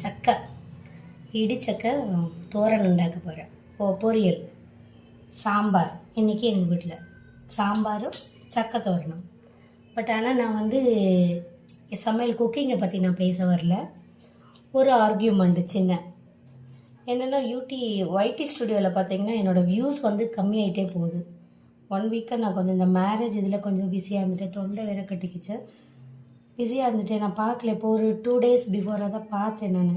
சக்கை இடிச்சக்கை தோரன் உண்டாக்க போகிறேன். பொரியல், சாம்பார். இன்றைக்கி எங்கள் வீட்டில் சாம்பாரும் சக்கை தோரணும். பட் ஆனால் நான் சமையல் குக்கிங்கை பற்றி நான் பேச வரல. ஒரு ஆர்கியூமெண்ட்டு சின்ன என்னென்னா, ஒய்டி ஸ்டுடியோவில் பார்த்தீங்கன்னா என்னோடய வியூஸ் கம்மியாகிட்டே போகுது. 1 வீக்காக நான் கொஞ்சம் இந்த மேரேஜ் இதில் கொஞ்சம் பிஸியாக இருந்துட்டேன். தொண்டை வேற கட்டிக்கிச்சு, பிஸியாக இருந்துட்டேன். நான் பார்க்கல. இப்போ ஒரு 2 days பிஃபோராக தான் பார்த்தேன். நான்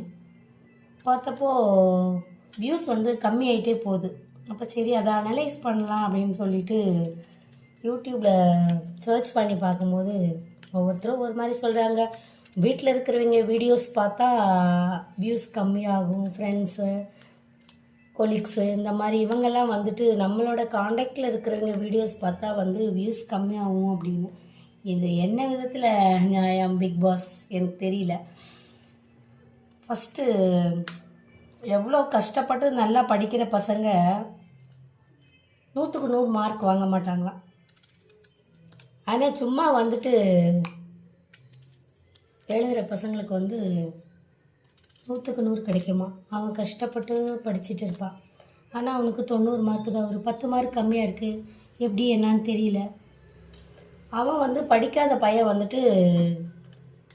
பார்த்தப்போ வியூஸ் கம்மியாகிட்டே போகுது. அப்போ சரி, அதை அனலைஸ் பண்ணலாம் அப்படின்னு சொல்லிட்டு யூடியூப்பில் சர்ச் பண்ணி பார்க்கும்போது ஒவ்வொருத்தரும் ஒரு மாதிரி சொல்கிறாங்க. வீட்டில் இருக்கிறவங்க வீடியோஸ் பார்த்தா வியூஸ் கம்மியாகும், ஃப்ரெண்ட்ஸு, கொலீக்ஸு, இந்த மாதிரி இவங்கெல்லாம் நம்மளோட காண்டாக்டில் இருக்கிறவங்க வீடியோஸ் பார்த்தா வியூஸ் கம்மியாகும் அப்படின்னு. இது என்ன விதத்தில் நியாயம் பிக் பாஸ் எனக்கு தெரியல. ஃபஸ்ட்டு எவ்வளோ கஷ்டப்பட்டு நல்லா படிக்கிற பசங்க 100க்கு 100 மார்க் வாங்க மாட்டாங்களாம். ஆனால் சும்மா எழுதுகிற பசங்களுக்கு 100க்கு 100 கிடைக்குமா? அவன் கஷ்டப்பட்டு படிச்சுட்டு இருப்பான். ஆனால் அவனுக்கு 90 மார்க்கு தான். ஒரு 10 மார்க் கம்மியாக இருக்குது. எப்படி என்னான்னு தெரியல. அவன் படிக்காத பையன்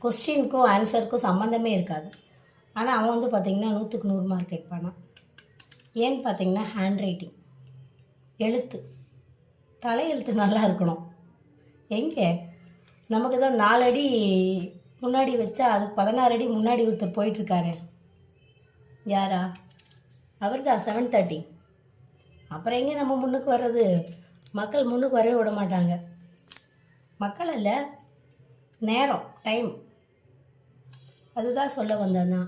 கொஸ்டினுக்கும் ஆன்சருக்கும் சம்மந்தமே இருக்காது. ஆனால் அவன் பார்த்திங்கன்னா 100க்கு 100 மார்க் எடுப்பானா. ஏன்னு பார்த்தீங்கன்னா ஹேண்ட் ரைட்டிங், எழுத்து, தலையெழுத்து நல்லா இருக்கணும். எங்கே நமக்கு தான் 4 அடி முன்னாடி வச்சா அதுக்கு 16 அடி முன்னாடி ஒருத்தர் போயிட்டுருக்காரு. யாரா? அவர் தான் 730. அப்புறம் எங்கே நம்ம முன்னுக்கு வர்றது? மக்கள் முன்னுக்கு வரவே விட மாட்டாங்க. மக்கள் இல்லை, நேரம், டைம். அதுதான் சொல்ல வந்தேன்.